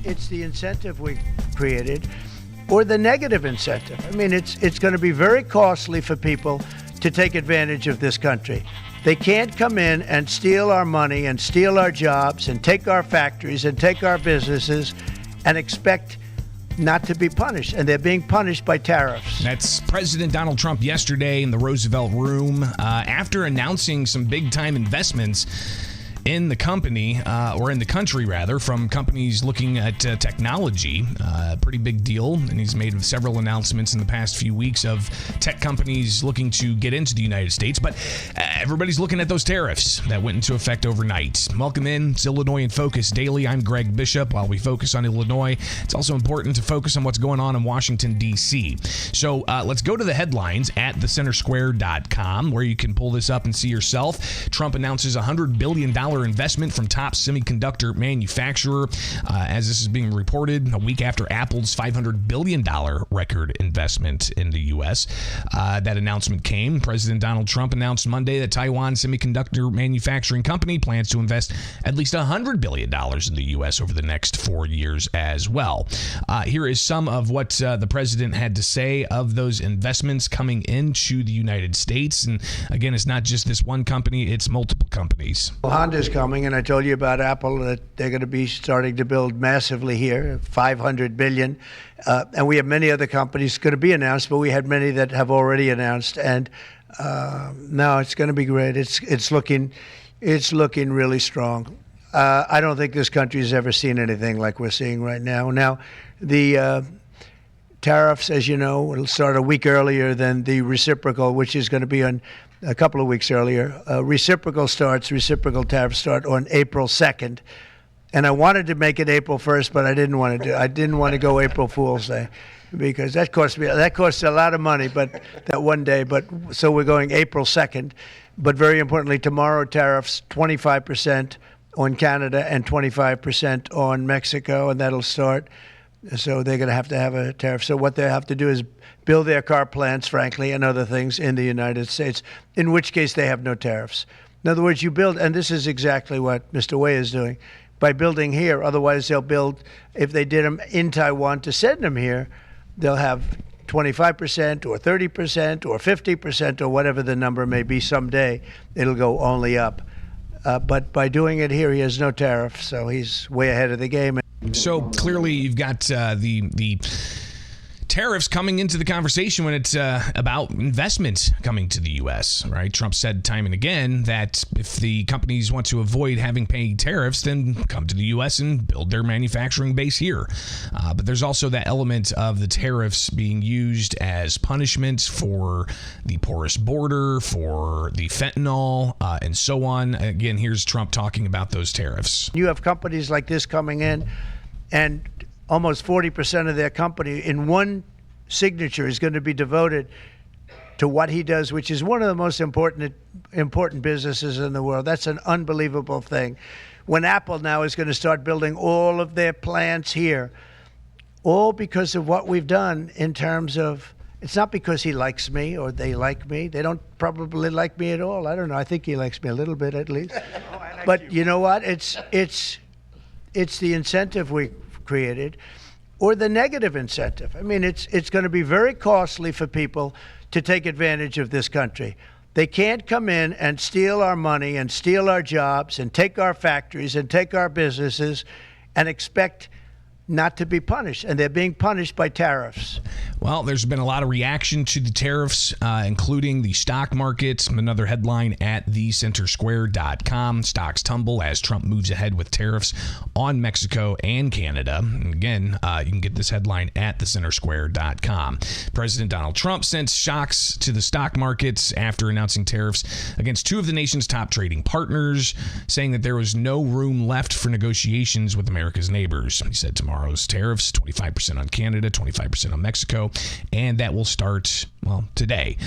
it's the incentive we created or the negative incentive. I mean, it's going to be very costly for people to take advantage of this country. They can't come in and steal our money and steal our jobs and take our factories and take our businesses and expect not to be punished. And they're being punished by tariffs. That's President Donald Trump yesterday in the Roosevelt Room after announcing some big-time investments in the company, or in the country rather, from companies looking at technology. Pretty big deal, and he's made several announcements in the past few weeks of tech companies looking to get into the United States, but everybody's looking at those tariffs that went into effect overnight. Welcome in, it's Illinois in Focus Daily. I'm Greg Bishop. While we focus on Illinois, it's also important to focus on what's going on in Washington, D.C. So let's go to the headlines at thecentersquare.com, where you can pull this up and see yourself. Trump announces $100 billion investment from top semiconductor manufacturer, as this is being reported a week after Apple's $500 billion record investment in the U.S. That announcement came. President Donald Trump announced Monday that Taiwan Semiconductor Manufacturing Company plans to invest at least $100 billion in the U.S. over the next 4 years as well. Here is some of what the president had to say of those investments coming into the United States. And again, it's not just this one company, it's multiple companies. Honda's coming, and I told you about Apple, that they're going to be starting to build massively here, $500 billion. And we have many other companies going to be announced, but we had many that have already announced. And now it's going to be great. It's looking really strong. I don't think this country has ever seen anything like we're seeing right now. Now, the tariffs, as you know, will start a week earlier than the reciprocal, which is going to be on a couple of weeks earlier. Reciprocal tariffs start on April 2nd. And I wanted to make it April 1st, but I didn't want to go April Fool's Day, because that costs a lot of money, but that one day. But so we're going April 2nd. But very importantly, tomorrow tariffs 25% on Canada and 25% on Mexico, and that'll start. So they're going to have a tariff. So what they have to do is build their car plants, frankly, and other things in the United States, in which case they have no tariffs. In other words, you build, and this is exactly what Mr. Wei is doing, by building here. Otherwise, they'll build, if they did them in Taiwan to send them here, they'll have 25% or 30% or 50% or whatever the number may be someday. It'll go only up. But by doing it here, he has no tariff, so he's way ahead of the game. So clearly you've got the tariffs coming into the conversation when it's about investments coming to the U.S., right? Trump said time and again that if the companies want to avoid having paid tariffs, then come to the U.S. and build their manufacturing base here. But there's also that element of the tariffs being used as punishment for the porous border, for the fentanyl, and so on. Again, here's Trump talking about those tariffs. You have companies like this coming in, and almost 40% of their company in one signature is going to be devoted to what he does, which is one of the most important businesses in the world. That's an unbelievable thing. When Apple now is going to start building all of their plants here, all because of what we've done in terms of, it's not because he likes me or they like me. They don't probably like me at all. I don't know. I think he likes me a little bit at least. But you know what? It's the incentive we created or the negative incentive. I mean, it's going to be very costly for people to take advantage of this country. They can't come in and steal our money and steal our jobs and take our factories and take our businesses and expect not to be punished, and they're being punished by tariffs. Well, there's been a lot of reaction to the tariffs, including the stock market. Another headline at thecentersquare.com. Stocks tumble as Trump moves ahead with tariffs on Mexico and Canada. And again, you can get this headline at thecentersquare.com. President Donald Trump sent shocks to the stock markets after announcing tariffs against two of the nation's top trading partners, saying that there was no room left for negotiations with America's neighbors. He said tomorrow's tariffs, 25% on Canada, 25% on Mexico, and that will start, well, today.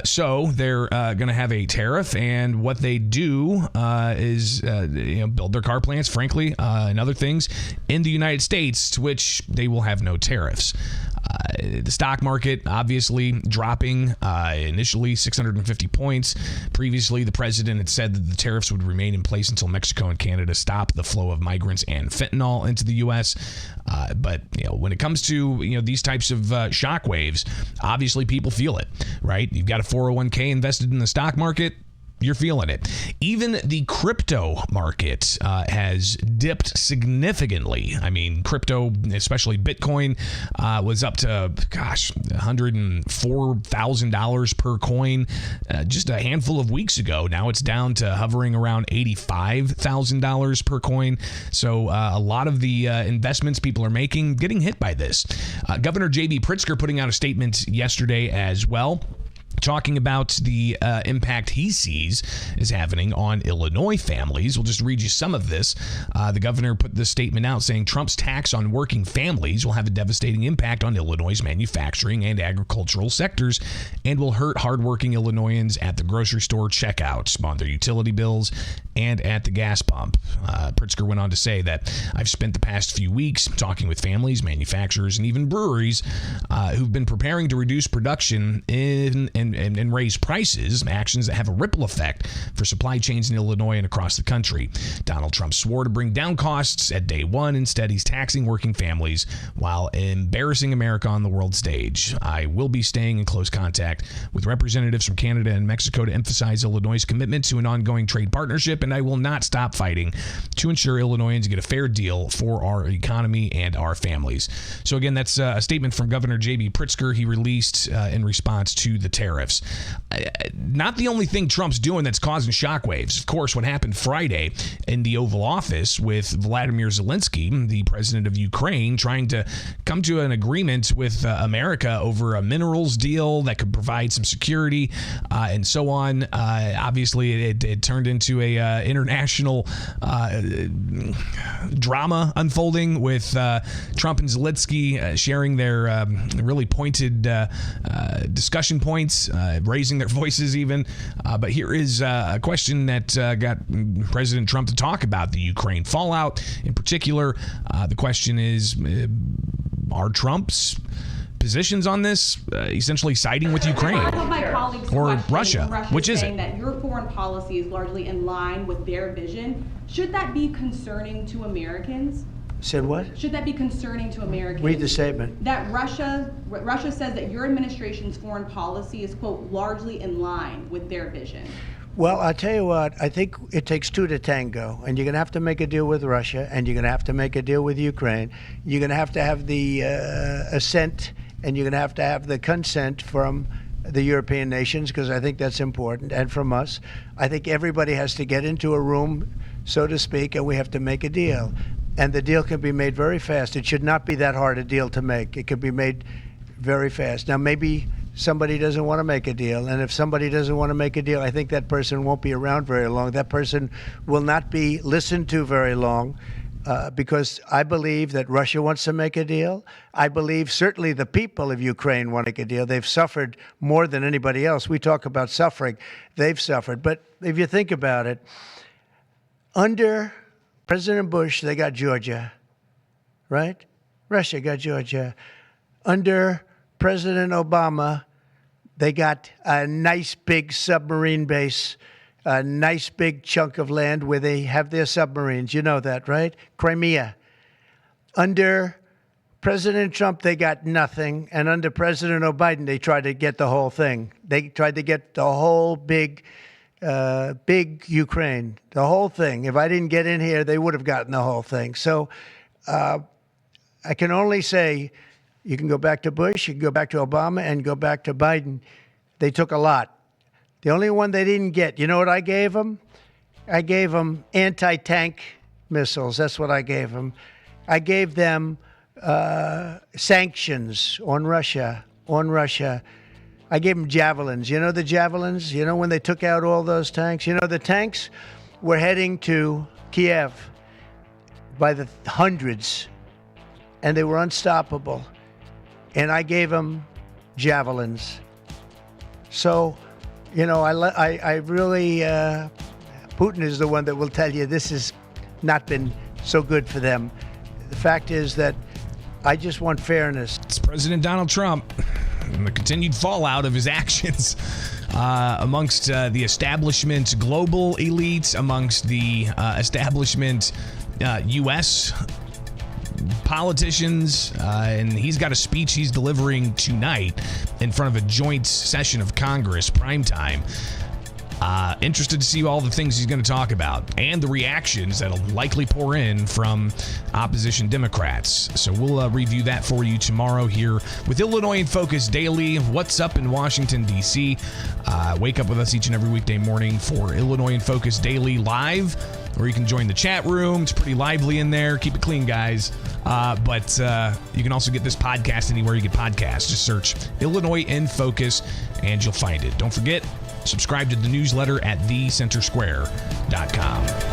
So they're going to have a tariff, and what they do is build their car plants, frankly, and other things in the United States, to which they will have no tariffs. The stock market obviously dropping initially 650 points. Previously, the president had said that the tariffs would remain in place until Mexico and Canada stop the flow of migrants and fentanyl into the U.S. But when it comes to these types of shock waves, obviously people feel it, right? You've got a 401k invested in the stock market. You're feeling it. Even the crypto market has dipped significantly. I mean, crypto, especially Bitcoin, was up to, $104,000 per coin just a handful of weeks ago. Now it's down to hovering around $85,000 per coin. So a lot of the investments people are making getting hit by this. Governor J.B. Pritzker putting out a statement yesterday as well, talking about the impact he sees is happening on Illinois families. We'll just read you some of this. The governor put this statement out saying Trump's tax on working families will have a devastating impact on Illinois' manufacturing and agricultural sectors and will hurt hardworking Illinoisans at the grocery store checkout, on their utility bills, and at the gas pump. Pritzker went on to say that I've spent the past few weeks talking with families, manufacturers, and even breweries who've been preparing to reduce production and raise prices, actions that have a ripple effect for supply chains in Illinois and across the country. Donald Trump swore to bring down costs at day one. Instead, he's taxing working families while embarrassing America on the world stage. I will be staying in close contact with representatives from Canada and Mexico to emphasize Illinois' commitment to an ongoing trade partnership, and I will not stop fighting to ensure Illinoisans get a fair deal for our economy and our families. So again, that's a statement from Governor J.B. Pritzker he released in response to the tariffs. Not the only thing Trump's doing that's causing shockwaves. Of course, what happened Friday in the Oval Office with Vladimir Zelensky, the president of Ukraine, trying to come to an agreement with America over a minerals deal that could provide some security and so on. Obviously, it turned into a international drama unfolding with Trump and Zelensky sharing their really pointed discussion points, raising their voices even. But here is a question that got President Trump to talk about the Ukraine fallout. In particular, the question is, are Trump's positions on this essentially siding with Ukraine or Russia? Which is it? That your foreign policy is largely in line with their vision. Should that be concerning to Americans? Said what? Should that be concerning to Americans? Read the statement. That Russia says that your administration's foreign policy is, quote, largely in line with their vision. Well, I'll tell you what, I think it takes two to tango, and you're going to have to make a deal with Russia, and you're going to have to make a deal with Ukraine. You're going to have the assent, and you're going to have the consent from the European nations, because I think that's important, and from us. I think everybody has to get into a room, so to speak, and we have to make a deal. And the deal can be made very fast. It should not be that hard a deal to make. It could be made very fast. Now, maybe somebody doesn't want to make a deal. And if somebody doesn't want to make a deal, I think that person won't be around very long. That person will not be listened to very long because I believe that Russia wants to make a deal. I believe certainly the people of Ukraine want to make a deal. They've suffered more than anybody else. We talk about suffering. They've suffered. But if you think about it, under President Bush, they got Georgia, right? Russia got Georgia. Under President Obama, they got a nice big submarine base, a nice big chunk of land where they have their submarines. You know that, right? Crimea. Under President Trump, they got nothing. And under President Biden, they tried to get the whole thing. They tried to get the whole big Ukraine, the whole thing. If I didn't get in here, they would have gotten the whole thing. So I can only say you can go back to Bush, you can go back to Obama, and go back to Biden. They took a lot. The only one they didn't get, you know what I gave them? I gave them anti-tank missiles. That's what I gave them. I gave them sanctions on Russia. I gave them javelins. You know the javelins? You know when they took out all those tanks? You know the tanks were heading to Kiev by the hundreds, and they were unstoppable. And I gave them javelins. So, you know, I really, Putin is the one that will tell you this has not been so good for them. The fact is that I just want fairness. It's President Donald Trump and the continued fallout of his actions amongst the establishment global elites, amongst the establishment U.S. politicians, and he's got a speech he's delivering tonight in front of a joint session of Congress, primetime. Interested to see all the things he's going to talk about and the reactions that'll likely pour in from opposition Democrats. So we'll review that for you tomorrow here with Illinois in Focus Daily. What's up in Washington, D.C.? Wake up with us each and every weekday morning for Illinois in Focus Daily Live, or you can join the chat room. It's pretty lively in there. Keep it clean, guys. But you can also get this podcast anywhere you get podcasts. Just search Illinois in Focus and you'll find it. Don't forget, subscribe to the newsletter at thecentersquare.com.